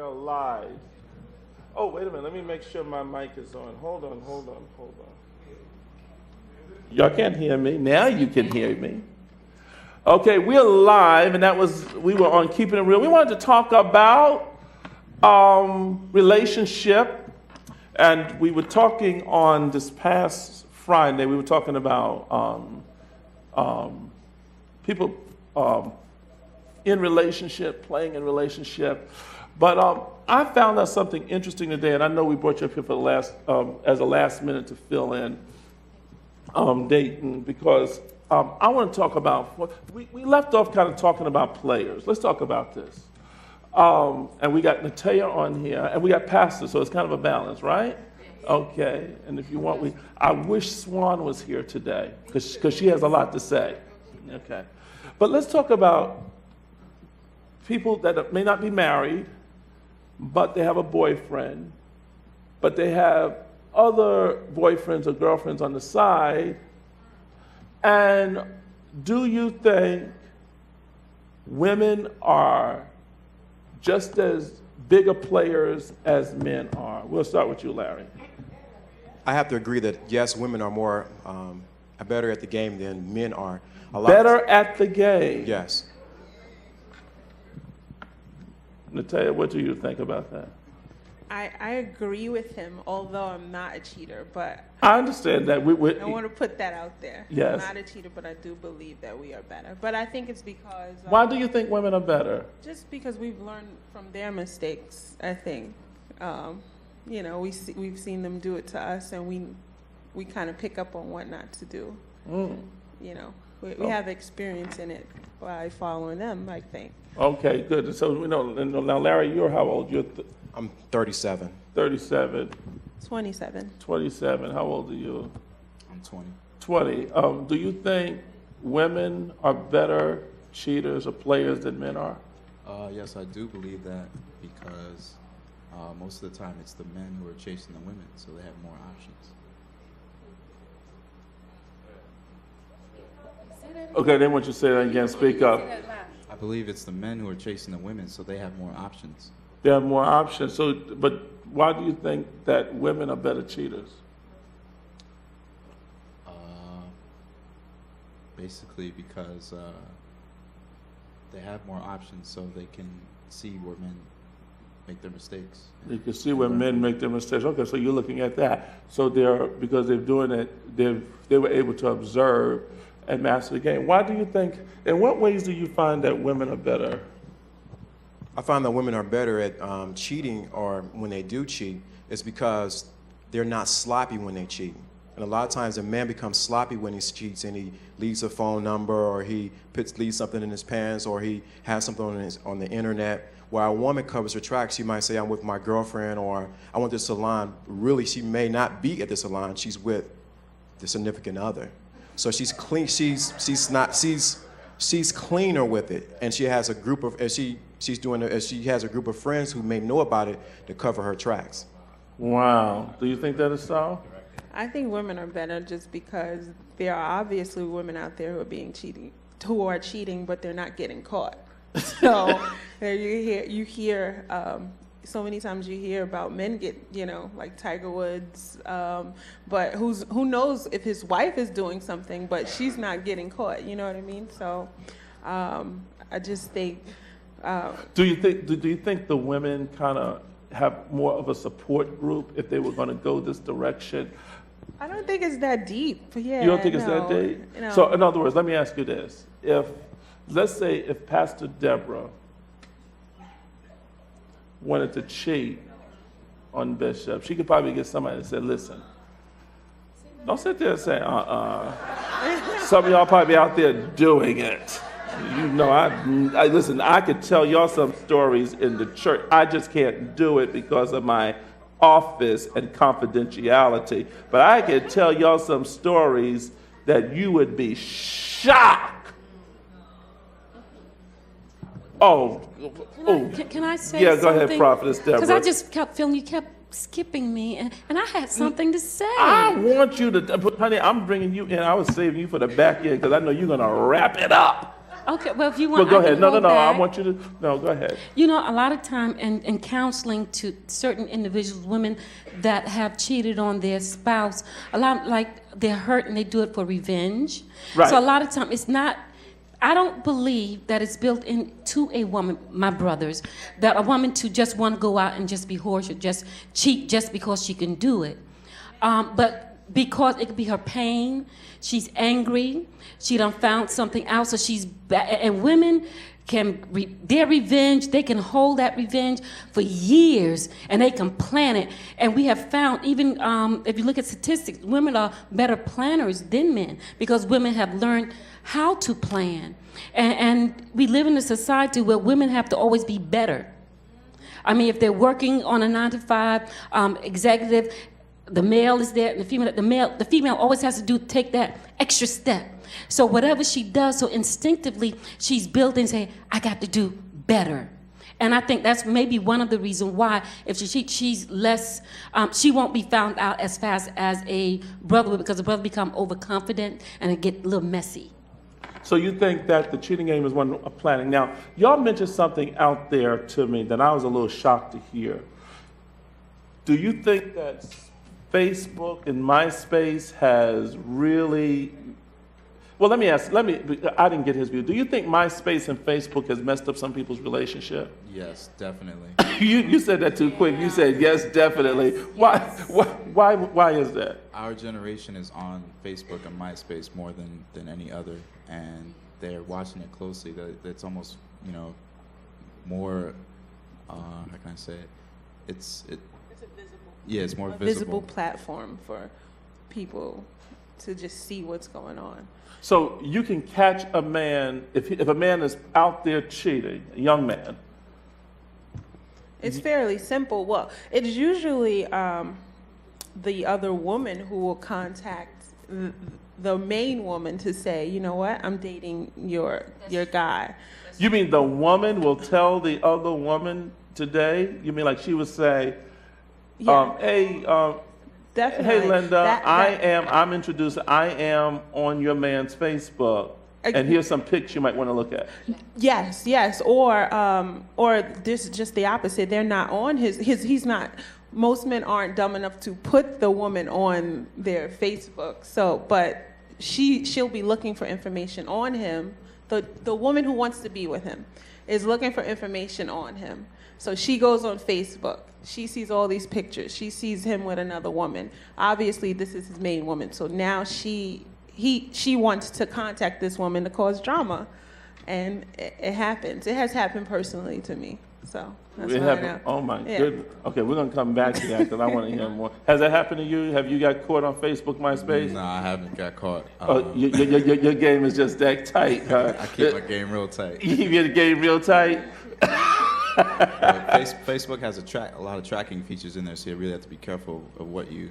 are live. Oh, wait a minute. Let me make sure my mic is on. Hold on. Y'all can't hear me. Now you can hear me. Okay, we're live, and we were on Keeping It Real. We wanted to talk about relationship, and we were talking on this past Friday. We were talking about people in relationship, playing in relationship. But I found out something interesting today, and I know we brought you up here for the last, as a last minute to fill in Dayton, because I want to talk about, we left off kind of talking about players. Let's talk about this. And we got Natea on here, and we got Pastor, so it's kind of a balance, right? Okay, and if you want, I wish Swan was here today, because she has a lot to say. Okay, but let's talk about people that may not be married, but they have a boyfriend, but they have other boyfriends or girlfriends on the side. And do you think women are just as bigger players as men are? We'll start with you, Larry. I have to agree that, yes, women are better at the game than men are. Better at the game? Yes. Natea, what do you think about that? I agree with him, although I'm not a cheater, but I understand that. I want to put that out there. Yes. I'm not a cheater, but I do believe that we are better. But I think it's because... Why do you think women are better? Just because we've learned from their mistakes, I think. You know, we've seen them do it to us, and we kind of pick up on what not to do. You know, we have experience in it by following them, I think. Okay, good. So now, Larry, you're how old? I'm 37. 37. 27. 27. How old are you? I'm 20. 20. Do you think women are better cheaters or players than men are? Yes, I do believe that, because most of the time it's the men who are chasing the women, so they have more options. Okay, they want you to say that again. Speak up. I believe it's the men who are chasing the women, so they have more options. They have more options. So, but why do you think that women are better cheaters? Basically because they have more options, so they can see where men make their mistakes. You can see where men make their mistakes. Okay, so you're looking at that. So because they're doing it, they were able to observe and master the game. Why do you think, in what ways do you find that women are better? I find that women are better at cheating, or when they do cheat, it's because they're not sloppy when they cheat. And a lot of times a man becomes sloppy when he cheats, and he leaves a phone number, or he leaves something in his pants, or he has something on the internet. While a woman covers her tracks, she might say, I'm with my girlfriend, or I went to the salon. Really, she may not be at the salon. She's with the significant other. So she's clean. She's cleaner with it, and she has a group of she has a group of friends who may know about it to cover her tracks. Wow. Do you think that is so? I think women are better just because there are obviously women out there who are cheating, but they're not getting caught. So you hear so many times you hear about men get, like Tiger Woods, but who knows if his wife is doing something, but she's not getting caught. You know what I mean? So I just think. Do you think the women kind of have more of a support group if they were going to go this direction? I don't think it's that deep. Yeah, you don't think it's that deep? No. So in other words, let me ask you this: let's say if Pastor Deborah wanted to cheat on Bishop, she could probably get somebody that said, listen, don't sit there and say, Some of y'all probably out there doing it. I listen, I could tell y'all some stories in the church. I just can't do it because of my office and confidentiality. But I could tell y'all some stories that you would be shocked. Can I say something? Yeah, go ahead, Prophetess Deborah. Because I just kept feeling you kept skipping me, and I had something to say. I want you to, honey, I'm bringing you in. I was saving you for the back end because I know you're going to wrap it up. Okay, well, if you Well, want, go I can ahead. No, hold I back. want you to. No, go ahead. You know, a lot of time in counseling to certain individuals, women that have cheated on their spouse, a lot like they're hurt and they do it for revenge. Right. So a lot of time it's not. I don't believe that it's built into a woman, my brothers, that a woman to just want to go out and just be whorish or just cheat just because she can do it. But because it could be her pain, she's angry, she done found something else, so she's and women can their revenge, they can hold that revenge for years and they can plan it. And we have found, even if you look at statistics, women are better planners than men because women have learned how to plan. And we live in a society where women have to always be better. I mean, if they're working on a 9-to-5 executive, the male is there, and the female always has to take that extra step. So whatever she does, so instinctively she's building, say, I got to do better. And I think that's maybe one of the reasons why if she's less, she won't be found out as fast as a brother would, because the brother become overconfident and it get a little messy. So you think that the cheating game is one of planning. Now, y'all mentioned something out there to me that I was a little shocked to hear. Do you think that Facebook and MySpace has really, well, I didn't get his view. Do you think MySpace and Facebook has messed up some people's relationship? Yes, definitely. You said that too quick. You said yes, definitely. Why is that? Our generation is on Facebook and MySpace more than any other, and they're watching it closely. It's almost, more, how can I say it? It's a visible. Yeah, it's more visible platform for people to just see what's going on. So you can catch a man, if a man is out there cheating, a young man. It's fairly simple. Well, it's usually the other woman who will contact the main woman to say, you know what, I'm dating your guy. You mean the woman will tell the other woman today? You mean like she would say, Yeah. Definitely. Hey, Linda, I'm introduced. I am on your man's Facebook, and here's some pics you might want to look at. Yes, or this is just the opposite. They're not on he's not. Most men aren't dumb enough to put the woman on their Facebook. So, but she'll be looking for information on him. The woman who wants to be with him is looking for information on him. So she goes on Facebook. She sees all these pictures. She sees him with another woman. Obviously, this is his main woman. So now she wants to contact this woman to cause drama, and it happens. It has happened personally to me. So that's what I know. Oh my goodness. Okay, we're gonna come back to that because I want to hear more. Has that happened to you? Have you got caught on Facebook, MySpace? No, I haven't got caught. Your game is just that tight, huh? I keep my game real tight. You keep your game real tight. Facebook has a lot of tracking features in there, so you really have to be careful of what you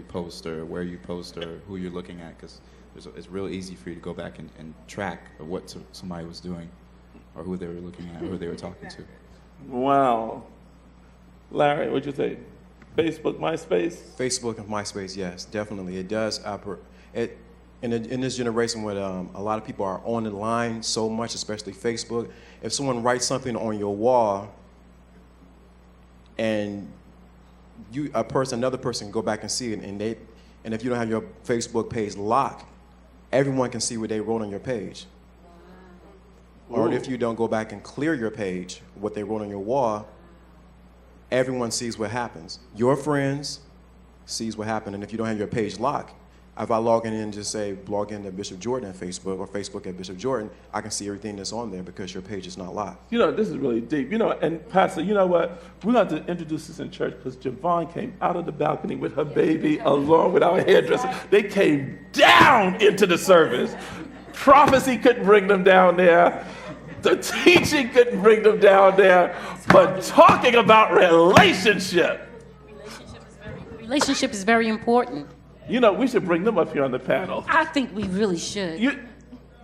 post or where you post or who you're looking at, because it's real easy for you to go back and track what somebody was doing or who they were looking at or who they were talking to. Wow. Larry, what'd you think? Facebook, MySpace? Facebook and MySpace, yes, definitely. It does in this generation where a lot of people are on the line so much, especially Facebook. If someone writes something on your wall and another person go back and see it, and if you don't have your Facebook page locked, everyone can see what they wrote on your page. Or if you don't go back and clear your page, what they wrote on your wall, everyone sees what happens. Your friends sees what happened, and if you don't have your page locked, if I log in and just say log in to Bishop Jordan at Facebook or Facebook at Bishop Jordan, I can see everything that's on there because your page is not locked. This is really deep. And Pastor, you know what? We're going to introduce this in church because Javon came out of the balcony with her baby along with our hairdresser. They came down into the service. Prophecy couldn't bring them down there. The teaching couldn't bring them down there. But talking about relationship. Relationship is very important. We should bring them up here on the panel. I think we really should.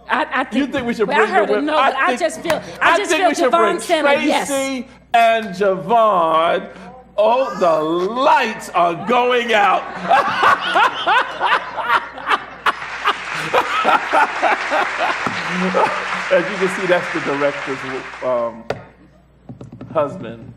I think, you think we should bring I heard them? no, but I just feel we should bring Javon saying yes. Tracy and Javon. Oh, the lights are going out. As you can see, that's the director's husband.